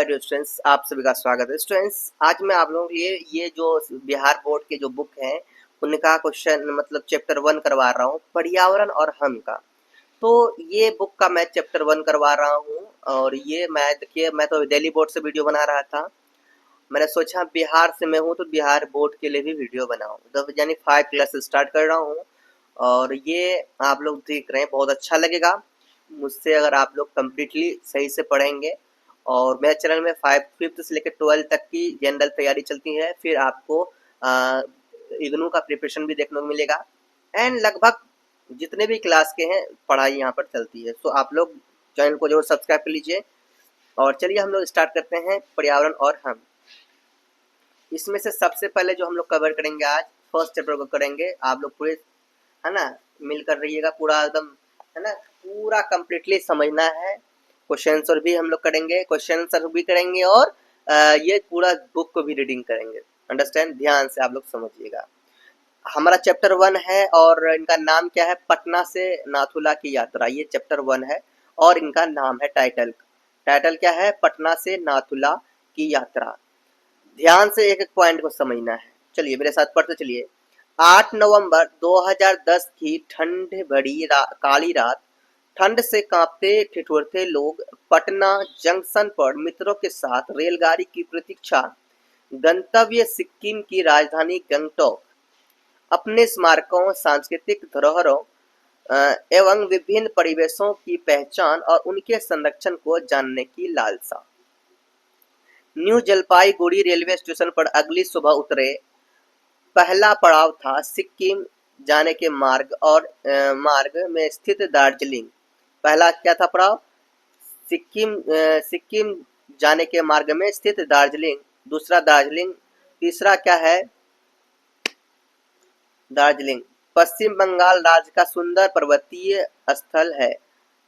My dear students, आप सभी का स्वागत है। स्टूडेंट्स, आज मैं आप लोगों के लिए ये जो बिहार बोर्ड के जो बुक हैं उनका क्वेश्चन मतलब चैप्टर 1 करवा रहा हूँ, पर्यावरण और हम का। तो ये बुक का मैं चैप्टर 1 करवा रहा हूँ और ये मैं देखिए, मैं तो दिल्ली बोर्ड से वीडियो बना रहा था। मैंने सोचा बिहार से मैं हूँ तो बिहार बोर्ड के लिए भी वीडियो बनाऊँ, तो यानी 5 क्लास से स्टार्ट कर रहा हूँ और ये आप लोग देख रहे हैं, बहुत अच्छा लगेगा मुझसे अगर आप लोग कम्प्लीटली सही से पढ़ेंगे। और मेरे चैनल में 5th से लेकर 12th तक की जनरल तैयारी चलती है, फिर आपको इग्नू का प्रिपरेशन भी देखने को मिलेगा एंड लगभग जितने भी क्लास के हैं पढ़ाई यहाँ पर चलती है। तो आप लोग चैनल को जरूर सब्सक्राइब कर लीजिए और चलिए हम लोग स्टार्ट करते हैं पर्यावरण और हम। इसमें से सबसे पहले जो हम लोग कवर करेंगे आज फर्स्ट चैप्टर को करेंगे। आप लोग पूरे है ना मिलकर रहिएगा, पूरा एकदम है ना, पूरा कंप्लीटली समझना है। क्वेश्चन आंसर भी हम लोग करेंगे, क्वेश्चन आंसर भी करेंगे और ये पूरा बुक को भी रीडिंग करेंगे। अंडरस्टैंड, ध्यान से आप लोग समझिएगा। हमारा चैप्टर 1 है और इनका नाम क्या है, पटना से नाथुला की यात्रा। ये चैप्टर 1 है और इनका नाम है टाइटल क्या है, पटना से नाथुला की यात्रा। ध्यान से एक एक पॉइंट को समझना है। चलिए मेरे साथ पढ़ते चलिए। 8 नवंबर 2010 की ठंड भरी काली रात, ठंड से कांपते ठिठुरते लोग पटना जंक्शन पर मित्रों के साथ रेलगाड़ी की प्रतीक्षा, गंतव्य सिक्किम की राजधानी गंगटोक, अपने स्मारकों, सांस्कृतिक धरोहरों एवं विभिन्न परिवेशों की पहचान और उनके संरक्षण को जानने की लालसा। न्यू जलपाईगुड़ी रेलवे स्टेशन पर अगली सुबह उतरे। पहला पड़ाव था सिक्किम जाने के मार्ग में स्थित दार्जिलिंग। पहला क्या था पड़ाव, सिक्किम जाने के मार्ग में स्थित दार्जिलिंग। दूसरा दार्जिलिंग। तीसरा क्या है, दार्जिलिंग पश्चिम बंगाल राज्य का सुंदर पर्वतीय स्थल है।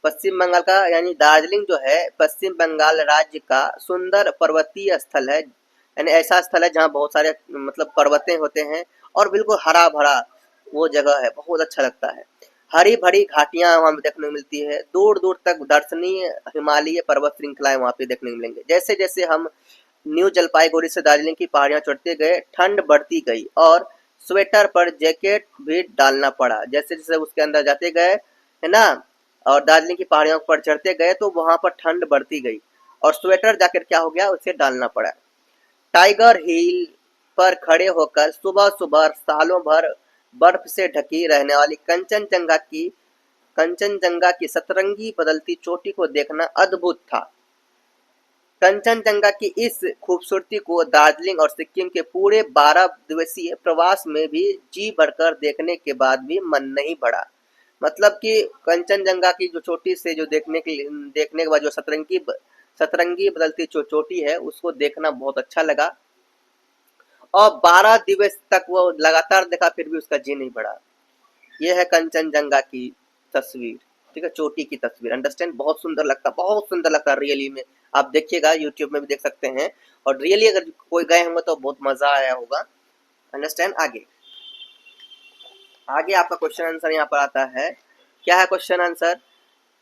पश्चिम बंगाल का यानी दार्जिलिंग जो है पश्चिम बंगाल राज्य का सुंदर पर्वतीय स्थल है, यानी ऐसा स्थल है जहाँ बहुत सारे मतलब पर्वतें होते हैं और बिल्कुल हरा भरा वो जगह है, बहुत अच्छा लगता है। हरी भरी घाटियां वहाँ देखने को मिलती है, दूर दूर तक दर्शनीय हिमालय पर्वत श्रृंखलाएं वहाँ पे देखने को मिलेंगे। जैसे जैसे हम न्यू जलपाईगुड़ी से दार्जिलिंग की पहाड़ियां चढ़ते गए, ठंड बढ़ती गई और स्वेटर पर जैकेट भी डालना पड़ा। जैसे जैसे उसके अंदर जाते गए है ना, और दार्जिलिंग की पहाड़ियों पर चढ़ते गए तो वहां पर ठंड बढ़ती गई और स्वेटर जैकेट क्या हो गया, उसे डालना पड़ा। टाइगर हिल पर खड़े होकर सुबह सुबह सालों भर बर्फ से ढकी रहने वाली कंचनजंगा की सतरंगी बदलती चोटी को देखना अद्भुत था। कंचनजंगा की इस खूबसूरती को दार्जिलिंग और सिक्किम के पूरे 12 दिवसीय प्रवास में भी जी भरकर देखने के बाद भी मन नहीं भरा। मतलब कि कंचनजंगा की जो चोटी से जो देखने के बाद जो सतरंगी बदलती जो चोटी है उसको देखना बहुत अच्छा लगा और 12 दिवस तक वो लगातार देखा, फिर भी उसका जी नहीं भरा। ये है कंचनजंगा की तस्वीर, ठीक है, चोटी की तस्वीर। अंडरस्टैंड, बहुत सुंदर लगता, बहुत सुंदर लगता रियली में। आप देखिएगा, यूट्यूब में भी देख सकते हैं और रियली अगर कोई गए होंगे तो बहुत मजा आया होगा। अंडरस्टैंड। आगे आगे आपका क्वेश्चन आंसर यहाँ पर आता है। क्या है क्वेश्चन आंसर,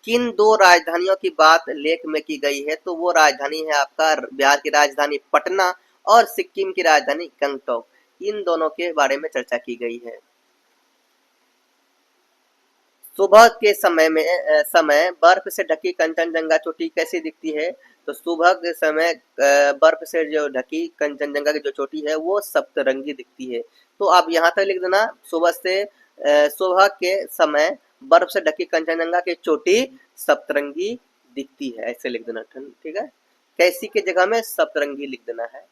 किन दो राजधानियों की बात लेख में की गई है? तो वो राजधानी है आपका बिहार की राजधानी पटना और सिक्किम की राजधानी गंगटोक। इन दोनों के बारे में चर्चा की गई है। सुबह के समय बर्फ से ढकी कंचनजंगा चोटी कैसी दिखती है? तो सुबह के समय बर्फ से जो ढकी कंचनजंगा की जो चोटी है वो सप्तरंगी दिखती है। तो आप यहाँ तक लिख देना, सुबह के समय बर्फ से ढकी कंचनजंगा की चोटी सप्तरंगी दिखती है, ऐसे लिख देना। ठीक है, कैसी के जगह में सप्तरंगी लिख देना है,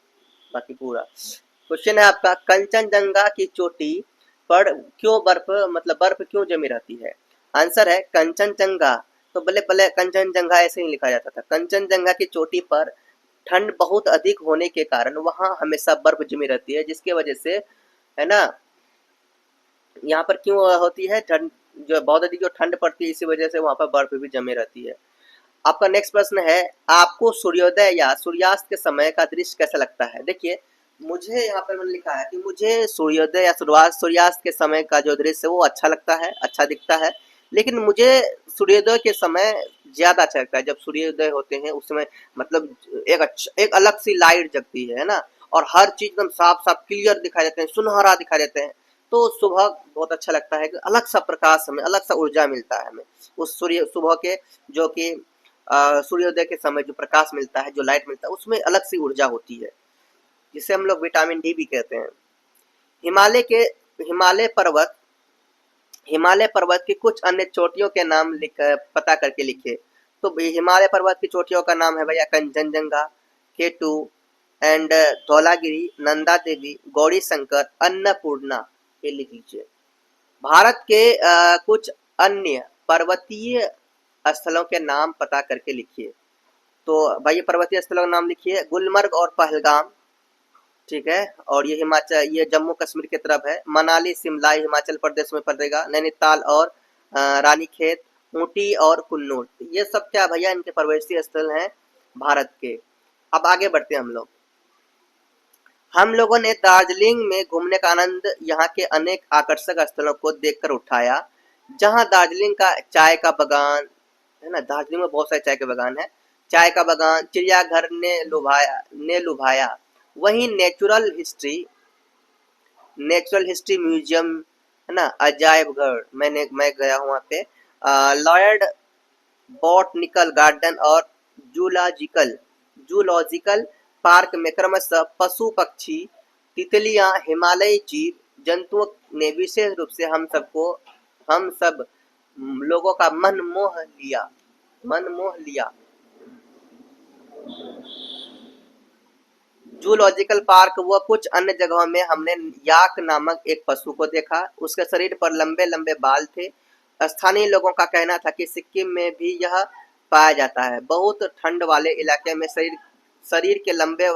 बाकी पूरा। क्वेश्चन है आपका, कंचनजंगा की चोटी पर क्यों बर्फ क्यों जमी रहती है? आंसर है कंचनजंगा। तो पहले पहले कंचनजंगा ऐसे ही लिखा जाता था। कंचनजंगा की चोटी पर ठंड बहुत अधिक होने के कारण वहां हमेशा बर्फ जमी रहती है, जिसके वजह से है ना, यहाँ पर क्यों होती है ठंड, जो बहुत अधिक जो ठंड पड़ती है इसी वजह से वहां पर बर्फ भी जमी रहती है। आपका नेक्स्ट प्रश्न है, आपको सूर्योदय या सूर्यास्त के समय का दृश्य कैसा लगता है? देखिए, मुझे यहाँ पर मैंने लिखा है कि मुझे सूर्योदय या सूर्यास्त के समय का जो दृश्य है वो अच्छा लगता है, अच्छा दिखता है। लेकिन मुझे सूर्योदय के समय ज्यादा अच्छा लगता है जब सूर्योदय होते हैं उसमें, मतलब एक अलग सी लाइट जगती है ना, और हर चीज एकदम साफ साफ क्लियर दिखाई देते हैं, सुनहरा दिखाई देते हैं। तो सुबह बहुत अच्छा लगता है कि अलग सा प्रकाश, हमें अलग सा ऊर्जा मिलता है हमें उस सूर्य सुबह के, जो कि सूर्योदय के समय जो प्रकाश मिलता है, जो लाइट मिलता है, उसमें अलग सी ऊर्जा होती है, जिसे हम लोग विटामिन डी भी कहते हैं। हिमालय के हिमालय पर्वत हिमालय पर्वत की कुछ अन्य चोटियों के नाम पता करके लिखिए। तो हिमालय पर्वत की चोटियों का नाम है भैया कंचनजंगा, केटू एंड धौलागिरी, नंदा देवी, गौरी शंकर, अन्नपूर्णा, ये लिख लीजिए। भारत के कुछ अन्य पर्वतीय स्थलों के नाम पता करके लिखिए। तो भाई पर्वतीय स्थलों का नाम लिखिए, गुलमर्ग और पहलगाम, ठीक है। और ये हिमाचल, ये जम्मू कश्मीर की तरफ है। मनाली शिमला हिमाचल प्रदेश में पड़ेगा। नैनीताल और रानीखेत, ऊटी और कुन्नूर, ये सब क्या भैया इनके पर्वतीय स्थल हैं भारत के। अब आगे बढ़ते हैं हम लोग। हम लोगों ने दार्जिलिंग में घूमने का आनंद यहाँ के अनेक आकर्षक स्थलों को देखकर उठाया, जहाँ दार्जिलिंग का चाय का बगान है ना, दार्जिलिंग में बहुत सारे चाय के बगान है, चाय का बगान, चिड़ियाघर ने लुभाया। वहीं नेचुरल हिस्ट्री म्यूजियम है ना, अजायब घर, मैं गया हूँ वहाँ पे। लॉयड बॉटनिकल गार्डन और जूलॉजिकल जूलॉजिकल पार्क में क्रमशः पशु पक्षी, तितलियां, हिमालयी जीव जंतुओं ने विशेष रूप से हम सब लोगों का मन मोह लिया। जूलॉजिकल पार्क व कुछ अन्य जगहों में हमने याक नामक एक पशु को देखा। उसके शरीर पर लंबे लंबे बाल थे। स्थानीय लोगों का कहना था कि सिक्किम में भी यह पाया जाता है। बहुत ठंड वाले इलाके में शरीर के लंबे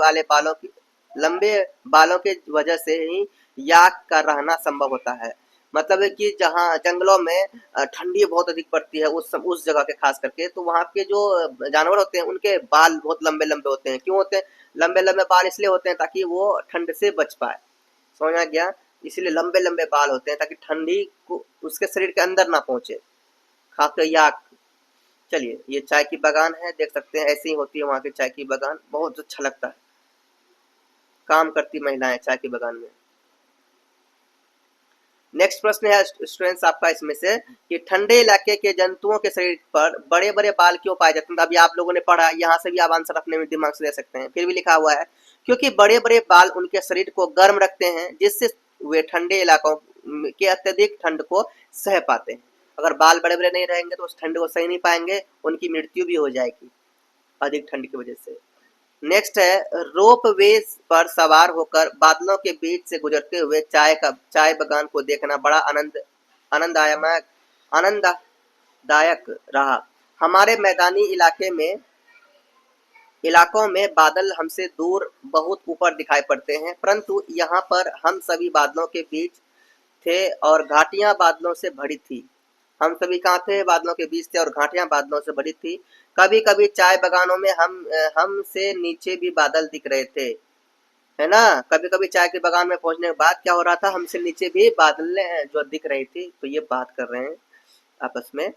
बालों की वजह से ही याक का रहना संभव होता है। मतलब है कि जहाँ जंगलों में ठंडी बहुत अधिक पड़ती है उस जगह के खास करके, तो वहाँ के जो जानवर होते हैं उनके बाल बहुत लंबे लंबे होते हैं। क्यों होते हैं लंबे लंबे बाल? इसलिए होते हैं ताकि वो ठंड से बच पाए। समझ आ गया? इसलिए लंबे लंबे बाल होते हैं ताकि ठंडी को उसके शरीर के अंदर ना पहुंचे, खासकर याक। चलिए, ये चाय की बागान है, देख सकते हैं ऐसे ही होती है वहाँ की चाय की बागान, बहुत अच्छा लगता है। काम करती महिलाएं चाय की बागान में। नेक्स्ट प्रश्न है स्टूडेंट्स आपका इसमें से कि ठंडे इलाके के जंतुओं के शरीर पर बड़े बड़े बाल क्यों पाए जाते हैं? अभी आप लोगों ने पढ़ा, यहाँ से भी आप आंसर अपने दिमाग से दे सकते हैं। फिर भी लिखा हुआ है क्योंकि बड़े बड़े बाल उनके शरीर को गर्म रखते हैं, जिससे वे ठंडे इलाकों के अत्यधिक ठंड को सह पाते हैं। अगर बाल बड़े बड़े नहीं रहेंगे तो उस ठंड को सह नहीं पाएंगे, उनकी मृत्यु भी हो जाएगी अधिक ठंड की वजह से। नेक्स्ट है रोप वे पर सवार होकर बादलों के बीच से गुजरते हुए चाय बागान को देखना बड़ा आनंददायक रहा। हमारे मैदानी इलाकों में बादल हमसे दूर बहुत ऊपर दिखाई पड़ते हैं, परंतु यहाँ पर हम सभी बादलों के बीच थे और घाटियां बादलों से भरी थी। हम सभी कहाँ थे? बादलों के बीच थे और घाटियां बादलों से भरी थी। कभी कभी चाय बागानों में हम से नीचे भी बादल दिख रहे थे, है ना। कभी कभी चाय के बागान में पहुंचने के बाद क्या हो रहा था, हमसे नीचे भी बादल जो दिख रही थी। तो ये बात कर रहे हैं आपस में।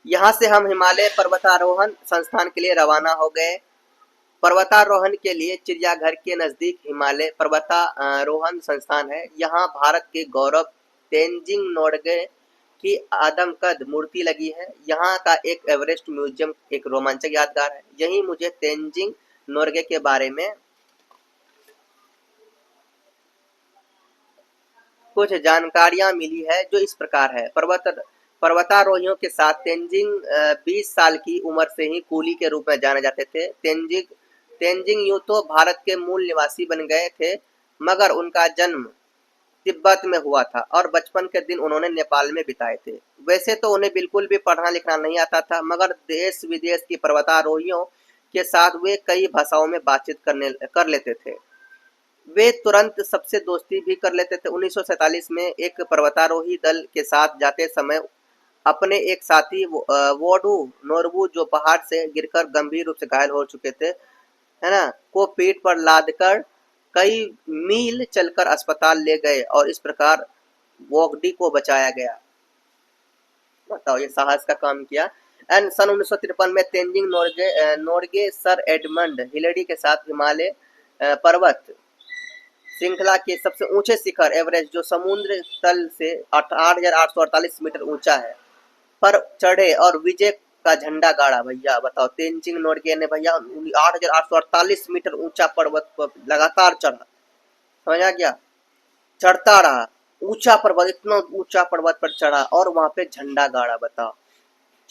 यहाँ से हम हिमालय पर्वतारोहण संस्थान के लिए रवाना हो गए। पर्वतारोहण के लिए चिड़ियाघर के नजदीक हिमालय पर्वतारोहण संस्थान है। यहाँ भारत के गौरव तेंजिंग नोर्गे की आदमकद मूर्ति लगी है। यहाँ का एक एवरेस्ट म्यूजियम एक रोमांचक यादगार है। यही मुझे तेंजिंग नोर्गे के बारे में कुछ जानकारियां मिली है, जो इस प्रकार है। पर्वतारोहियों के साथ तेंजिंग 20 साल की उम्र से ही कूली के रूप में जाने जाते थे। तेंजिंग यूं तो भारत के मूल निवासी बन गए थे, मगर उनका जन्म तिब्बत में हुआ था और बचपन के दिन उन्होंने नेपाल में बिताए थे। वैसे तो उन्हें बिल्कुल भी पढ़ना लिखना नहीं आता था, मगर देश विदेश की पर्वतारोहियों के साथ वे कई भाषाओं में बातचीत कर लेते थे। वे तुरंत सबसे दोस्ती भी कर लेते थे। 1947 में एक पर्वतारोही दल के साथ जाते समय अपने एक साथी वोडू नोरबू, जो पहाड़ से गिरकर गंभीर रूप से घायल हो चुके थे, है ना, को पीठ पर लादकर कई मील चलकर अस्पताल ले गए और इस प्रकार वोगडी को बचाया गया। बताओ, ये साहस का काम किया। एंड सन 1953 में Tenzing Norgay sir Edmund Hillary के साथ हिमालय पर्वत श्रृंखला के सबसे ऊंचे शिखर एवरेस्ट, जो समुद्र तल से 8,848 मीटर ऊंचा है, पर चढ़े और विजय का झंडा गाड़ा। भैया बताओ, तेंजिंग नोर्गे ने भैया 8,848 मीटर ऊंचा पर्वत पर लगातार चढ़ा, समझा क्या, चढ़ता रहा, ऊंचा पर्वत, इतना ऊंचा पर्वत पर चढ़ा और वहां पे झंडा गाड़ा। बताओ।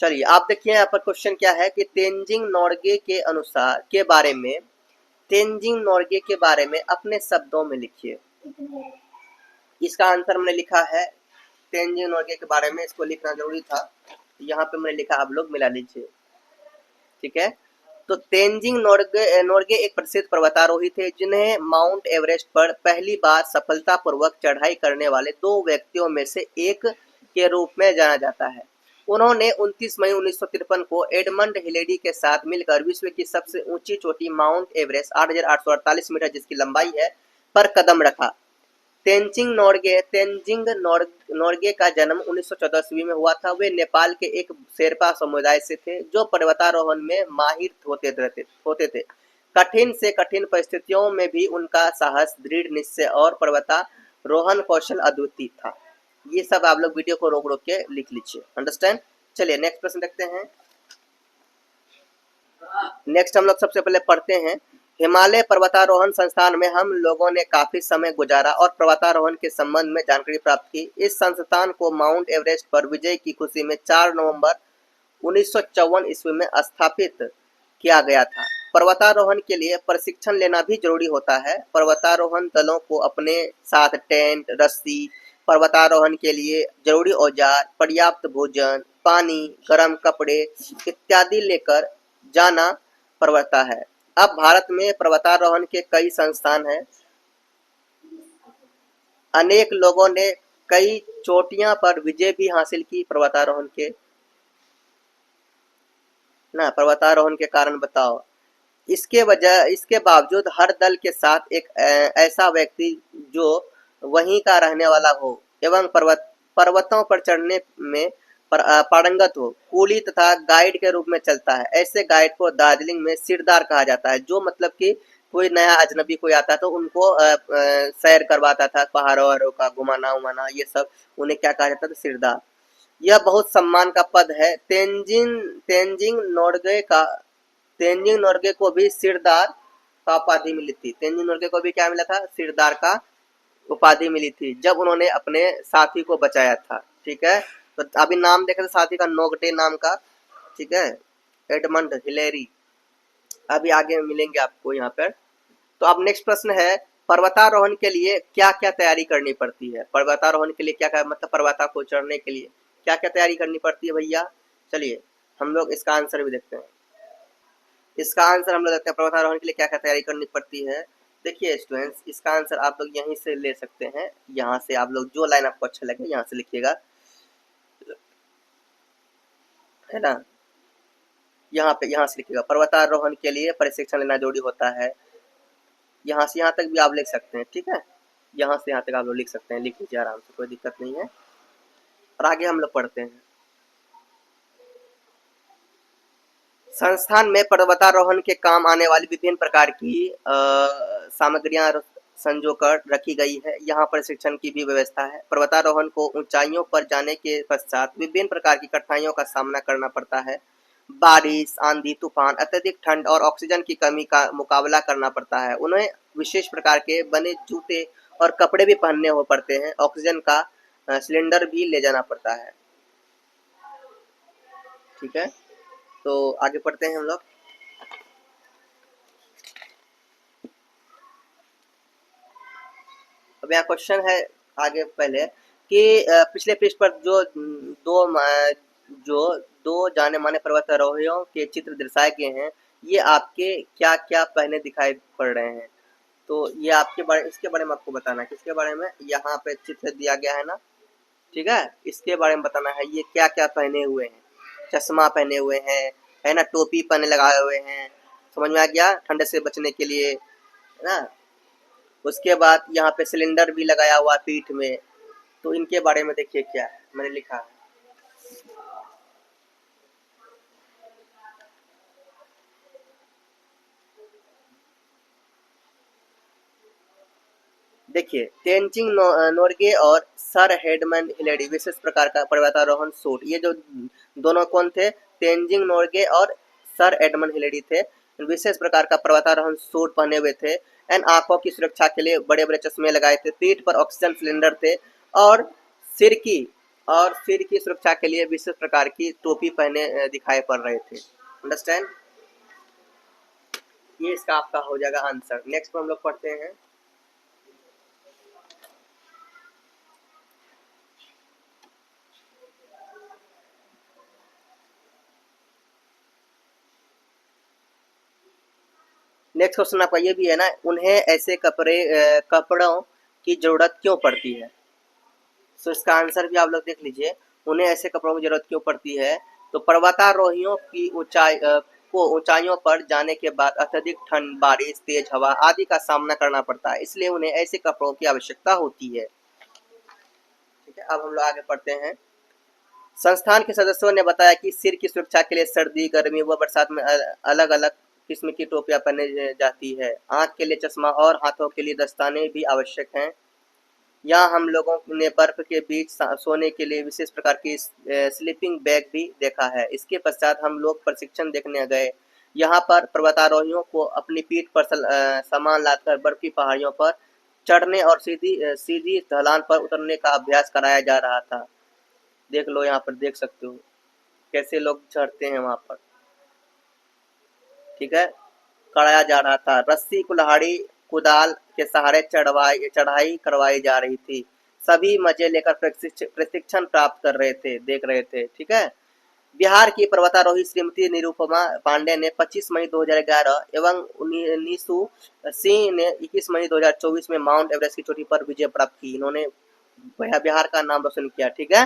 चलिए आप देखिए यहाँ पर क्वेश्चन क्या है कि तेंजिंग नोर्गे के अनुसार के बारे में, तेंजिंग नोर्गे के बारे में अपने शब्दों में लिखिए। इसका आंसर हमने लिखा है, तेंजिंग नोर्गे के बारे में इसको लिखना जरूरी था, यहाँ पे मैंने लिखा, आप लोग मिला लीजिए, ठीक है। तो तेंजिंग नोर्गे एक प्रसिद्ध पर्वतारोही थे जिन्हें माउंट एवरेस्ट पर पहली बार सफलतापूर्वक चढ़ाई करने वाले 2 व्यक्तियों में से एक के रूप में जाना जाता है। उन्होंने 29 मई 1953 को एडमंड हिलेरी के साथ मिलकर विश्व की सबसे ऊंची चोटी माउंट एवरेस्ट 8,848 मीटर, जिसकी लंबाई है, पर कदम रखा। तेंजिंग नोर्गे का जन्म 1914 में हुआ था। वे नेपाल के एक शेरपा समुदाय से थे जो पर्वतारोहण में माहिर होते थे। कठिन से कठिन परिस्थितियों में भी उनका साहस, दृढ़ निश्चय और पर्वतारोहण कौशल अद्वितीय था। ये सब आप लोग वीडियो को रोक रोक के लिख लीजिए, अंडरस्टैंड। चलिए नेक्स्ट प्रश्न देखते हैं। नेक्स्ट हम लोग सबसे पहले पढ़ते हैं, हिमालय पर्वतारोहण संस्थान में हम लोगों ने काफी समय गुजारा और पर्वतारोहण के संबंध में जानकारी प्राप्त की। इस संस्थान को माउंट एवरेस्ट पर विजय की खुशी में 4 नवंबर 1954 ईस्वी में स्थापित किया गया था। पर्वतारोहण के लिए प्रशिक्षण लेना भी जरूरी होता है। पर्वतारोहण दलों को अपने साथ टेंट, रस्सी, पर्वतारोहण के लिए जरूरी औजार, पर्याप्त भोजन, पानी, गर्म कपड़े इत्यादि लेकर जाना पड़ता है। अब भारत में पर्वतारोहण के कई संस्थान हैं। अनेक लोगों ने कई चोटियां पर विजय भी हासिल की पर्वतारोहण के कारण। बताओ, इसके बावजूद हर दल के साथ एक ऐसा व्यक्ति जो वहीं का रहने वाला हो एवं पर्वतों पर चढ़ने में पारंगत हो, कूली तथा गाइड के रूप में चलता है। ऐसे गाइड को दार्जिलिंग में सिरदार कहा जाता है, जो मतलब कि कोई नया अजनबी कोई आता तो उनको सैर करवाता था, पहाड़ों वहाड़ों का घुमाना उमाना, ये सब उन्हें क्या कहा जाता था, सिरदार। यह बहुत सम्मान का पद है। तेंजिंग नोर्गे को भी सिरदार का उपाधि मिली थी। तेंजिंग नोर्गे को भी क्या मिला था, सिरदार का उपाधि मिली थी, जब उन्होंने अपने साथी को बचाया था, ठीक है। तो अभी नाम देखे थे साथी का, नोगटे नाम का, ठीक है, एडमंड हिलेरी। अभी आगे मिलेंगे आपको यहाँ पर। तो अब नेक्स्ट प्रश्न है, पर्वतारोहण के लिए क्या क्या तैयारी करनी पड़ती है। पर्वतारोहण के लिए क्या क्या, मतलब पर्वता को चढ़ने के लिए क्या क्या तैयारी करनी पड़ती है भैया। चलिए हम लोग इसका आंसर भी देखते हैं। इसका आंसर हम लोग देखते हैं, पर्वतारोहण के लिए क्या क्या तैयारी करनी पड़ती है। देखिए स्टूडेंट्स, इसका आंसर आप लोग यहीं से ले सकते हैं। यहाँ से आप लोग जो लाइन आपको अच्छा लगे यहाँ से लिखिएगा, है ना। यहाँ से लिखिएगा, पर्वतारोहण के लिए प्रशिक्षण लेना जरूरी होता है। यहाँ से यहाँ तक भी आप लिख सकते हैं, ठीक है। यहाँ से यहाँ तक आप लोग लिख सकते हैं, लिख लीजिए आराम से, कोई दिक्कत नहीं है। और आगे हम लोग पढ़ते हैं। संस्थान में पर्वतारोहण के काम आने वाली विभिन्न प्रकार की सामग्रियां संजोकर रखी गई है। यहाँ प्रशिक्षण की भी व्यवस्था है। पर्वतारोहण को ऊंचाइयों पर जाने के पश्चात विभिन्न प्रकार की कठिनाइयों का सामना करना पड़ता है। बारिश, आंधी, तूफान, अत्यधिक ठंड और ऑक्सीजन की कमी का मुकाबला करना पड़ता है। उन्हें विशेष प्रकार के बने जूते और कपड़े भी पहनने हो पड़ते हैं। ऑक्सीजन का सिलेंडर भी ले जाना पड़ता है, ठीक है। तो आगे पढ़ते हैं हम लोग। अब यहाँ क्वेश्चन है आगे पहले कि पिछले पृष्ठ पर जो जाने माने पर्वतारोहियों के चित्र दर्शाए गए हैं, ये आपके क्या क्या पहने दिखाई पड़ रहे हैं। तो ये इसके बारे में आपको बताना है। किसके बारे में, यहाँ पे चित्र दिया गया है ना, ठीक है, इसके बारे में बताना है। ये क्या क्या पहने हुए हैं, चश्मा पहने हुए हैं, है ना, टोपी पहने लगाए हुए हैं, समझ में आ गया, ठंड से बचने के लिए, है ना। उसके बाद यहाँ पे सिलेंडर भी लगाया हुआ पीठ में। तो इनके बारे में देखिए क्या है मैंने लिखा है। देखिए तेनजिंग नोर्गे और सर एडमंड हिलेरी विशेष प्रकार का पर्वतारोहण सूट। ये जो दोनों कौन थे? तेनजिंग नोर्गे और सर एडमंड हिलेरी थे। विशेष प्रकार का पर्वतारोहण सूट पहने हुए थे एंड आंखों की सुरक्षा के लिए बड़े बड़े चश्मे लगाए थे। पीठ पर ऑक्सीजन सिलेंडर थे और सिर की सिर की सुरक्षा के लिए विशेष प्रकार की टोपी पहने दिखाई पड़ रहे थे। अंडरस्टैंड? ये इसका आपका हो जाएगा आंसर। नेक्स्ट हम लोग पढ़ते हैं। नेक्स्ट क्वेश्चन आपका ये भी है ना, उन्हें ऐसे कपड़ों की जरूरत क्यों पड़ती है? सो इसका आंसर भी आप लोग देख लीजिए। उन्हें ऐसे कपड़ों की जरूरत क्यों पड़ती है? तो पर्वतारोहियों की ऊंचाइयों पर जाने के बाद अत्यधिक ठंड, बारिश, तेज हवा आदि का सामना करना पड़ता है, इसलिए उन्हें ऐसे कपड़ों की आवश्यकता होती है। ठीक है, अब हम लोग आगे पढ़ते हैं। संस्थान के सदस्यों ने बताया कि सिर की सुरक्षा के लिए सर्दी, गर्मी व बरसात में अलग अलग किस्म की टोपियां पहनी जाती है। आंख के लिए चश्मा और हाथों के लिए दस्ताने भी आवश्यक हैं। यहाँ हम लोगों ने बर्फ के बीच सोने के लिए विशेष प्रकार की स्लीपिंग बैग भी देखा है। इसके पश्चात हम लोग प्रशिक्षण देखने गए। यहाँ पर पर्वतारोहियों को अपनी पीठ पर सामान लादकर बर्फ की पहाड़ियों पर चढ़ने और सीधी ढलान पर उतरने का अभ्यास कराया जा रहा था। देख लो, यहाँ पर देख सकते हो कैसे लोग चढ़ते हैं वहां पर। ठीक है, कराया जा रहा था। रस्सी, कुल्हाड़ी, कुदाल के सहारे चढ़ाई करवाई जा रही थी। सभी मजे लेकर प्रशिक्षण प्राप्त कर रहे थे, देख रहे थे। ठीक है, बिहार की पर्वतारोही श्रीमती निरुपमा पांडे ने 25 मई 2011 एवं नीसू सिंह ने 21 मई 2024 में माउंट एवरेस्ट की चोटी पर विजय प्राप्त की। इन्होंने बिहार का नाम रोशन किया। ठीक है,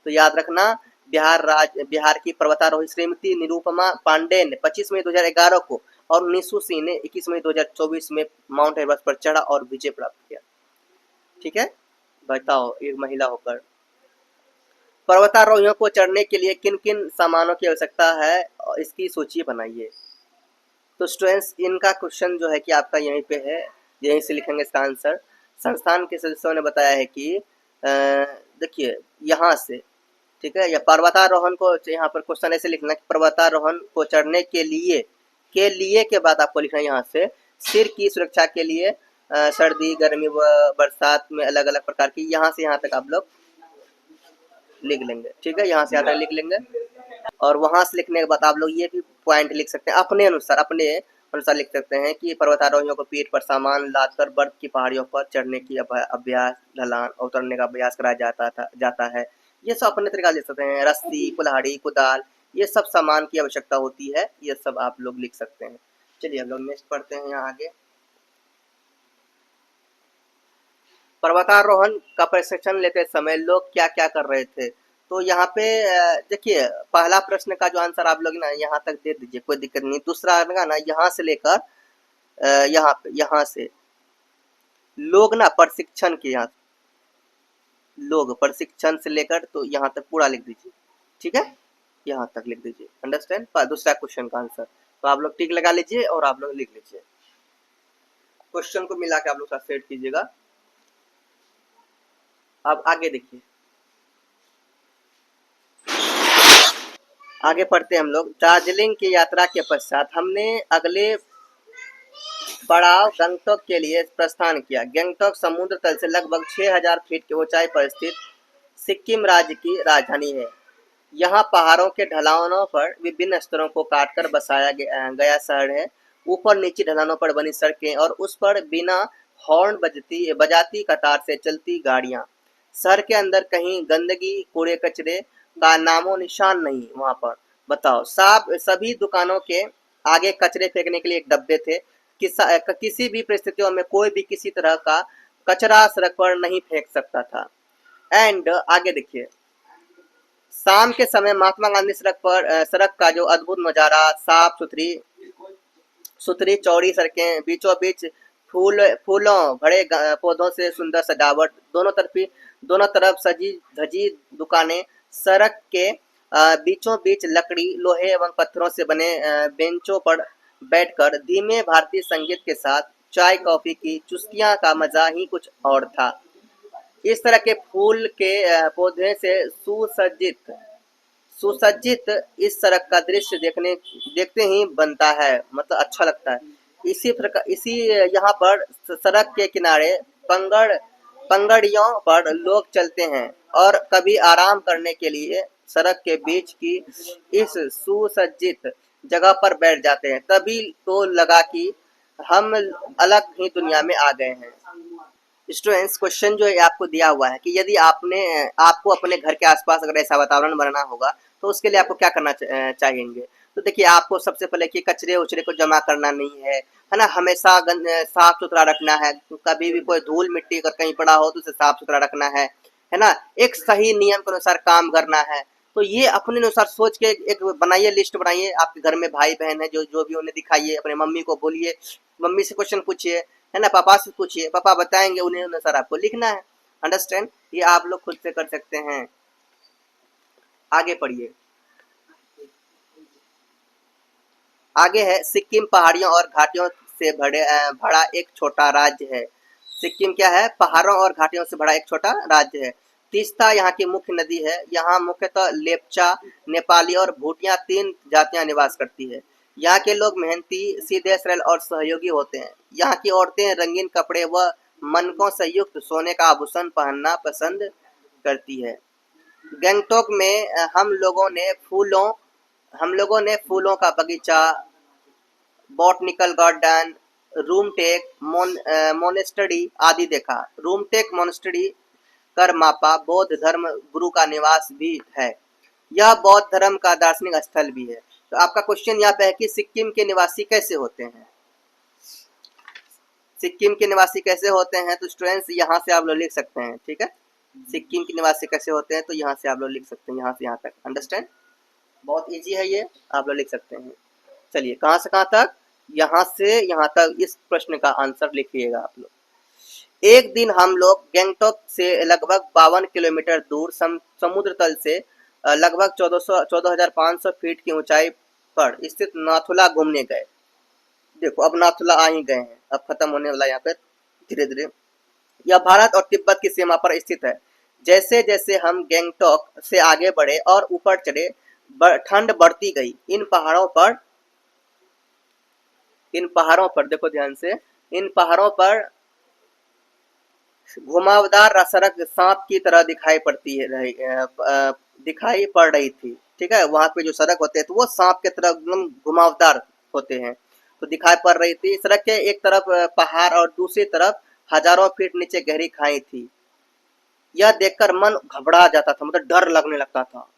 तो याद रखना, बिहार की पर्वतारोही श्रीमती निरुपमा पांडे ने 25 मई 2011 को और नीसू सिंह ने 21 मई 2024 में माउंट एवरेस्ट पर चढ़ा और विजय प्राप्त किया। ठीक है, बताओ, एक महिला होकर। पर्वतारोहियों को चढ़ने के लिए किन किन सामानों की आवश्यकता है, इसकी सूची बनाइए। तो स्टूडेंट्स, इनका क्वेश्चन जो है कि आपका यहीं पे है, यहीं से लिखेंगे इसका आंसर। संस्थान के सदस्यों ने बताया है कि देखिए यहाँ से, ठीक है, या पर्वतारोहण को यहाँ पर क्वेश्चन ऐसे लिखना कि पर्वतारोहण को चढ़ने के लिए के बाद आपको लिखना है यहाँ से सिर की सुरक्षा के लिए सर्दी, गर्मी व बरसात में अलग अलग प्रकार की, यहाँ से यहाँ तक आप लोग लिख लेंगे। ठीक है, यहाँ से यहाँ तक लिख लेंगे और वहां से लिखने के बाद आप लोग ये भी पॉइंट लिख सकते हैं अपने अनुसार लिख सकते हैं कि पर्वतारोहियों को पीठ पर सामान लादकर बर्फ की पहाड़ियों पर चढ़ने की अभ्यास, ढलान, उतरने का अभ्यास कराया जाता है। ये सब अपने तरीका लिख सकते हैं। रस्सी, कुल्हाड़ी, कुदाल, ये सब सामान की आवश्यकता होती है, ये सब आप लोग लिख सकते हैं। चलिए हम लोग नेक्स्ट पढ़ते हैं यहाँ आगे। पर्वतारोहण का प्रशिक्षण लेते समय लोग क्या क्या कर रहे थे? तो यहाँ पे देखिए, पहला प्रश्न का जो आंसर आप लोग ना यहाँ तक दे दीजिए, कोई दिक्कत नहीं। दूसरा ना यहाँ से लेकर यहाँ से लोग ना प्रशिक्षण के, यहाँ लोग प्रशिक्षण से लेकर तो यहाँ तक पूरा लिख दीजिए। ठीक है, यहाँ तक लिख दीजिए। अंडरस्टैंड? दूसरा क्वेश्चन का आंसर तो आप लोग टिक लगा लीजिए और आप लोग लिख लीजिए। क्वेश्चन को मिला के आप लोग साथ सेट कीजिएगा। अब आगे देखिए, आगे पढ़ते हैं हम लोग। दार्जिलिंग की यात्रा के पश्चात हमने अगले पड़ाव गंगटोक के लिए प्रस्थान किया। गंगटोक समुद्र तल से लगभग 6000 फीट की ऊंचाई पर स्थित सिक्किम राज्य की राजधानी है। यहाँ पहाड़ों के ढलानों पर विभिन्न स्तरों को काटकर बसाया गया शहर है। ऊपर नीचे ढलानों पर बनी सड़कें और उस पर बिना हॉर्न बजाती कतार से चलती गाड़ियां। शहर के अंदर कहीं गंदगी, कूड़े कचरे का नामो निशान नहीं। वहां पर बताओ, सभी दुकानों के आगे कचरे फेंकने के लिए एक डब्बे थे। किसी भी परिस्थितियों में कोई भी किसी तरह का कचरा सड़क पर नहीं फेंक सकता था। एंड आगे देखिए, शाम के समय महात्मा गांधी सड़क का जो अद्भुत नजारा, साफ सुथरी चौड़ी सड़कें, बीचों बीच फूलों भरे पौधों से सुंदर सजावट, दोनों तरफ सजी धजी दुकानें, सड़क के बीचों बीच लकड़ी, लोहे एवं पत्थरों से बने बेंचों पर बैठकर धीमे भारतीय संगीत के साथ चाय कॉफी की चुस्कियां का मजा ही कुछ और था। इस तरह के फूल के पौधे से सुसज्जित सुसज्जित इस सड़क का दृश्य देखते ही बनता है, मतलब अच्छा लगता है। इसी प्रकार इसी यहाँ पर सड़क के किनारे पंगड़ियों पर लोग चलते हैं और कभी आराम करने के लिए सड़क के बीच की इस सुसज्जित जगह पर बैठ जाते हैं। तभी तो लगा कि हम अलग ही दुनिया में आ गए हैं। स्टूडेंट्स, क्वेश्चन जो है आपको दिया हुआ है कि यदि आपको अपने घर के आसपास अगर ऐसा वातावरण बनाना होगा तो उसके लिए आपको क्या करना चाहेंगे। तो देखिए, आपको सबसे पहले कि कचरे उचरे को जमा करना नहीं है ना, हमेशा साफ सुथरा रखना है। कभी भी कोई धूल मिट्टी अगर कहीं पड़ा हो तो उसे साफ सुथरा रखना है ना। एक सही नियम के अनुसार काम करना है। तो ये अपने अनुसार सोच के एक बनाइए, लिस्ट बनाइए। आपके घर में भाई बहन है, जो जो भी उन्हें दिखाइए, अपने मम्मी को बोलिए, मम्मी से क्वेश्चन पूछिए, है ना, पापा से पूछिए, पापा बताएंगे, उन्हें अनुसार आपको लिखना है। अंडरस्टैंड? ये आप लोग खुद से कर सकते हैं। आगे पढ़िए। आगे है, सिक्किम पहाड़ियों और घाटियों से भरा एक छोटा राज्य है। सिक्किम क्या है? पहाड़ों और घाटियों से भरा एक छोटा राज्य है। तीस्ता यहाँ की मुख्य नदी है। यहाँ मुख्यतः लेप्चा, नेपाली और भूटिया 3 जातियां निवास करती है। यहाँ के लोग मेहनती, सीधे सरल और सहयोगी होते हैं। यहाँ की औरतें रंगीन कपड़े व मनकों से युक्त सोने का आभूषण पहनना पसंद करती है। गंगटोक में हम लोगों ने फूलों का बगीचा, बॉटनिकल गार्डन, रूमटेक, मोनेस्ट्री आदि देखा। रूमटेक मोनेस्ट्री करमापा बौद्ध धर्म गुरु का निवास भी है। यह बौद्ध धर्म का दार्शनिक स्थल भी है। तो आपका क्वेश्चन यहाँ पे है कि सिक्किम के निवासी कैसे होते हैं। सिक्किम के निवासी कैसे होते हैं? तो स्टूडेंट्स, यहाँ से आप लोग लिख सकते हैं, ठीक है। सिक्किम के निवासी कैसे होते हैं तो यहाँ से आप लोग लिख सकते हैं, यहाँ से यहाँ तक। अंडरस्टैंड? बहुत इजी है ये, आप लोग लिख सकते हैं। चलिए, कहाँ से कहाँ तक? यहाँ से यहाँ तक इस प्रश्न का आंसर लिखिएगा आप लोग। एक दिन हम लोग गंगटोक से लगभग 52 किलोमीटर दूर समुद्र तल से लगभग 14,500 फीट की ऊंचाई पर स्थित नाथुला घूमने गए। देखो, अब नाथुला आ ही गए हैं, अब खत्म होने वाला यहाँ पे धीरे धीरे। यह भारत और तिब्बत की सीमा पर स्थित है। जैसे जैसे हम गंगटोक से आगे बढ़े और ऊपर चढ़े, ठंड बढ़ती गई। इन पहाड़ों पर देखो ध्यान से, इन पहाड़ों पर घुमावदार सड़क सांप की तरह दिखाई पड़ रही थी। ठीक है, वहां पे जो सड़क होते हैं तो वो सांप की तरह एकदम घुमावदार होते हैं, तो दिखाई पड़ रही थी। सड़क के एक तरफ पहाड़ और दूसरी तरफ हजारों फीट नीचे गहरी खाई थी। यह देखकर मन घबरा जाता था, मतलब डर लगने लगता था।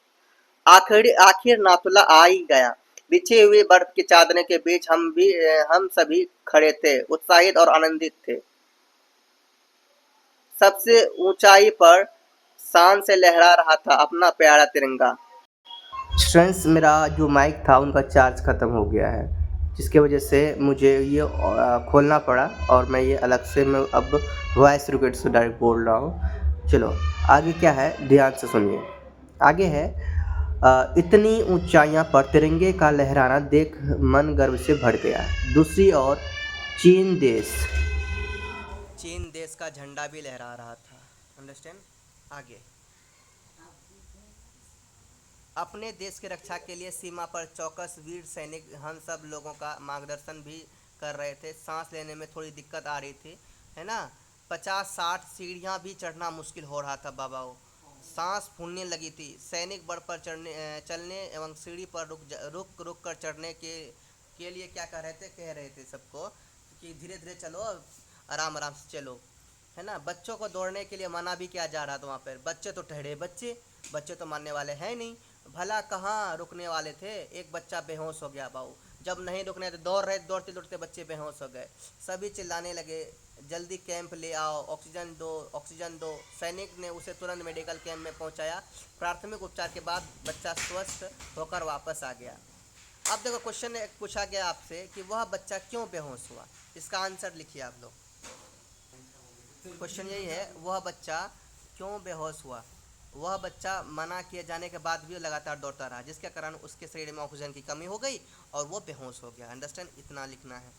आखिर नाथुला आ ही गया। बिछी हुई बर्फ की चादरों के बीच हम सभी खड़े थे, उत्साहित और आनंदित थे। सबसे ऊंचाई पर शान से लहरा रहा था अपना प्यारा तिरंगा। स्टूडेंट्स, मेरा जो माइक था उनका चार्ज ख़त्म हो गया है, जिसके वजह से मुझे ये खोलना पड़ा और मैं ये अलग से मैं अब वॉइस रिकॉर्ड से डायरेक्ट बोल रहा हूँ। चलो आगे क्या है, ध्यान से सुनिए। आगे है, इतनी ऊंचाइयों पर तिरंगे का लहराना देख मन गर्व से भर गया। दूसरी ओर चीन देश का झंडा भी लहरा रहा था। अंडरस्टैंड? आगे, अपने देश की रक्षा के लिए सीमा पर चौकस वीर सैनिक हम सब लोगों का मार्गदर्शन भी कर रहे थे। सांस लेने में थोड़ी दिक्कत आ रही थी, है ना। 50-60 सीढ़ियाँ भी चढ़ना मुश्किल हो रहा था बाबा, सांस फूलने लगी थी। सैनिक बढ़ पर चलने एवं सीढ़ी पर रुक कर चढ़ने के लिए क्या कह रहे थे सबको कि धीरे धीरे चलो, आराम आराम से चलो, है ना। बच्चों को दौड़ने के लिए मना भी किया जा रहा था वहाँ पर। बच्चे तो ठहरे, बच्चे तो मानने वाले हैं नहीं, भला कहाँ रुकने वाले थे। एक बच्चा बेहोश हो गया बाबू, जब नहीं रुकने तो दौड़ते दौड़ते बच्चे बेहोश हो गए। सभी चिल्लाने लगे, जल्दी कैंप ले आओ, ऑक्सीजन दो, ऑक्सीजन दो। सैनिक ने उसे तुरंत मेडिकल कैंप में पहुंचाया। प्राथमिक उपचार के बाद बच्चा स्वस्थ होकर वापस आ गया। अब देखो, क्वेश्चन पूछा गया आपसे कि वह बच्चा क्यों बेहोश हुआ, इसका आंसर लिखिए आप लोग। क्वेश्चन यही है, वह बच्चा क्यों बेहोश हुआ। वह बच्चा मना किए जाने के बाद भी लगातार दौड़ता रहा, जिसके कारण उसके शरीर में ऑक्सीजन की कमी हो गई और वो बेहोश हो गया। अंडरस्टैंड? इतना लिखना है।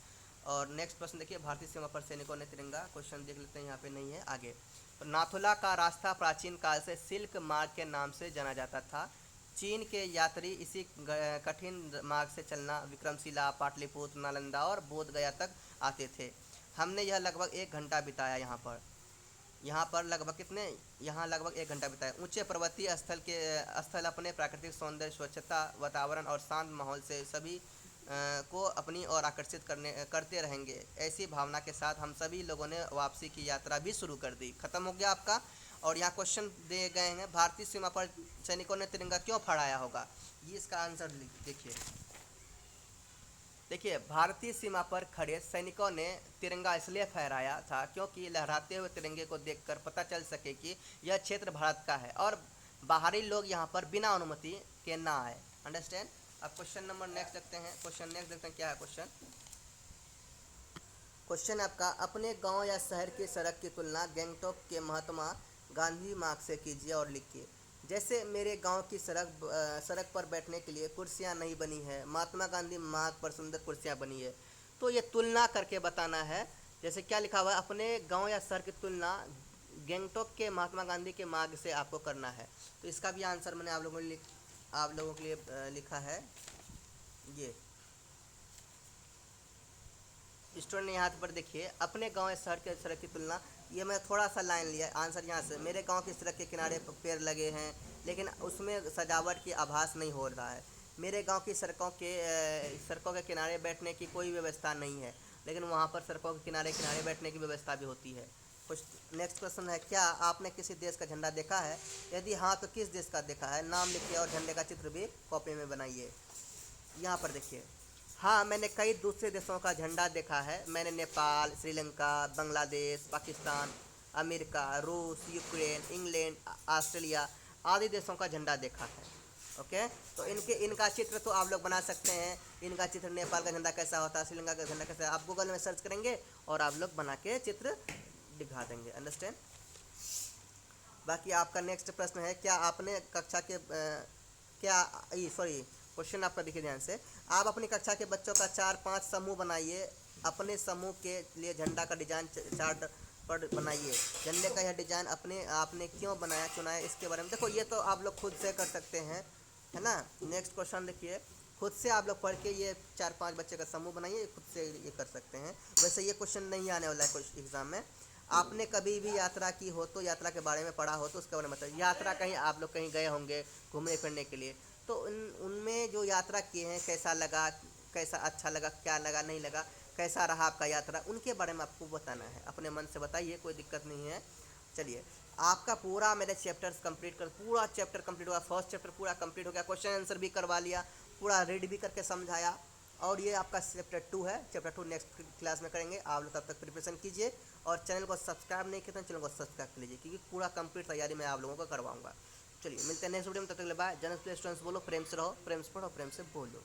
और नेक्स्ट प्रश्न देखिए, भारतीय सीमा पर सैनिकों ने तिरंगा, क्वेश्चन देख लेते हैं, यहाँ पे नहीं है आगे। तो नाथुला का रास्ता प्राचीन काल से सिल्क मार्ग के नाम से जाना जाता था। चीन के यात्री इसी कठिन मार्ग से चलना विक्रमशिला, पाटलिपुत्र, नालंदा और बोध गया तक आते थे। हमने यह लगभग 1 घंटा बिताया यहाँ पर लगभग कितने, यहाँ लगभग 1 घंटा बिताया। ऊंचे पर्वतीय स्थल अपने प्राकृतिक सौंदर्य, स्वच्छता, वातावरण और शांत माहौल से सभी को अपनी ओर आकर्षित करते रहेंगे। ऐसी भावना के साथ हम सभी लोगों ने वापसी की यात्रा भी शुरू कर दी। खत्म हो गया आपका। और यहाँ क्वेश्चन दिए गए हैं, भारतीय सीमा पर सैनिकों ने तिरंगा क्यों फहराया होगा, ये इसका आंसर देखिए। देखिए, भारतीय सीमा पर खड़े सैनिकों ने तिरंगा इसलिए फहराया था क्योंकि लहराते हुए तिरंगे को देखकर पता चल सके कि यह क्षेत्र भारत का है और बाहरी लोग यहाँ पर बिना अनुमति के ना आए। अंडरस्टैंड। अब क्वेश्चन नंबर नेक्स्ट देखते हैं। क्वेश्चन नेक्स्ट देखते हैं क्या है क्वेश्चन। क्वेश्चन आपका, अपने गांव या शहर की सड़क की तुलना गैंगटॉक के महात्मा गांधी मार्ग से कीजिए और लिखिए। जैसे मेरे गांव की सड़क पर बैठने के लिए कुर्सियां नहीं बनी है, महात्मा गांधी मार्ग पर सुंदर कुर्सियां बनी है। तो ये तुलना करके बताना है। जैसे क्या लिखा हुआ है, अपने गांव या शहर की तुलना गैंगटॉक के महात्मा गांधी के मार्ग से आपको करना है। तो इसका भी आंसर मैंने आप लोगों के लिए लिखा है। ये स्टूडेंट यहाँ पर देखिए, अपने गांव या शहर के सड़क की तुलना, ये मैं थोड़ा सा लाइन लिया आंसर यहाँ से। मेरे गांव की सड़क के किनारे पेड़ लगे हैं लेकिन उसमें सजावट की आभास नहीं हो रहा है। मेरे गांव की सड़कों के किनारे बैठने की कोई व्यवस्था नहीं है लेकिन वहाँ पर सड़कों के किनारे किनारे बैठने की व्यवस्था भी होती है। कुछ नेक्स्ट क्वेश्चन है, क्या आपने किसी देश का झंडा देखा है? यदि हाँ तो किस देश का देखा है? नाम लिखिए और झंडे का चित्र भी कॉपी में बनाइए। यहाँ पर देखिए, हाँ मैंने कई दूसरे देशों का झंडा देखा है। मैंने नेपाल, श्रीलंका, बांग्लादेश, पाकिस्तान, अमेरिका, रूस, यूक्रेन, इंग्लैंड, ऑस्ट्रेलिया आदि देशों का झंडा देखा है। ओके, तो इनका चित्र तो आप लोग बना सकते हैं। इनका चित्र, नेपाल का झंडा कैसा होता है, श्रीलंका का झंडा कैसा है, आप गूगल में सर्च करेंगे और आप लोग बना के चित्र दिखा देंगे। अंडरस्टैंड। बाकी आपका नेक्स्ट प्रश्न है, क्या आपने कक्षा के क्वेश्चन आपका देखिए ध्यान से। आप अपनी कक्षा के बच्चों का 4-5 समूह बनाइए। अपने समूह के लिए झंडा का डिजाइन चार्ट पर बनाइए। झंडे का यह डिजाइन आपने क्यों चुना है इसके बारे में देखो। ये तो आप लोग खुद से कर सकते हैं, है ना। नेक्स्ट क्वेश्चन देखिए, खुद से आप लोग पढ़ के ये 4-5 बच्चे का समूह बनाइए, खुद से ये कर सकते हैं। वैसे ये क्वेश्चन नहीं आने वाला है कुछ एग्जाम में। आपने कभी भी यात्रा की हो तो यात्रा के बारे में पढ़ा हो तो उसके बारे में बताइए। यात्रा कहीं आप लोग कहीं गए होंगे घूमने फिरने के लिए, तो उनमें जो यात्रा किए हैं कैसा लगा, कैसा अच्छा लगा, क्या लगा, नहीं लगा, कैसा रहा आपका यात्रा, उनके बारे में आपको बताना है। अपने मन से बताइए, कोई दिक्कत नहीं है। चलिए, आपका पूरा मेरे चैप्टर्स पूरा चैप्टर कंप्लीट हुआ। फर्स्ट चैप्टर पूरा कंप्लीट हो गया, क्वेश्चन आंसर भी करवा लिया, पूरा रीड भी करके समझाया। और ये आपका चैप्टर 2 है। चैप्टर 2 नेक्स्ट क्लास में करेंगे। आप लोग तब तक प्रिपरेशन कीजिए और चैनल को सब्सक्राइब नहीं किया तो चैनल को सब्सक्राइब कर लीजिए क्योंकि पूरा कंप्लीट तैयारी मैं आप लोगों को करवाऊंगा। चलिए मिलते हैं नेक्स्ट वीडियो में, तब तक के लिए बाय। जनरल स्टूडेंट्स बोलो, प्रेम से रहो, प्रेम से पढ़ो, प्रेम से बोलो।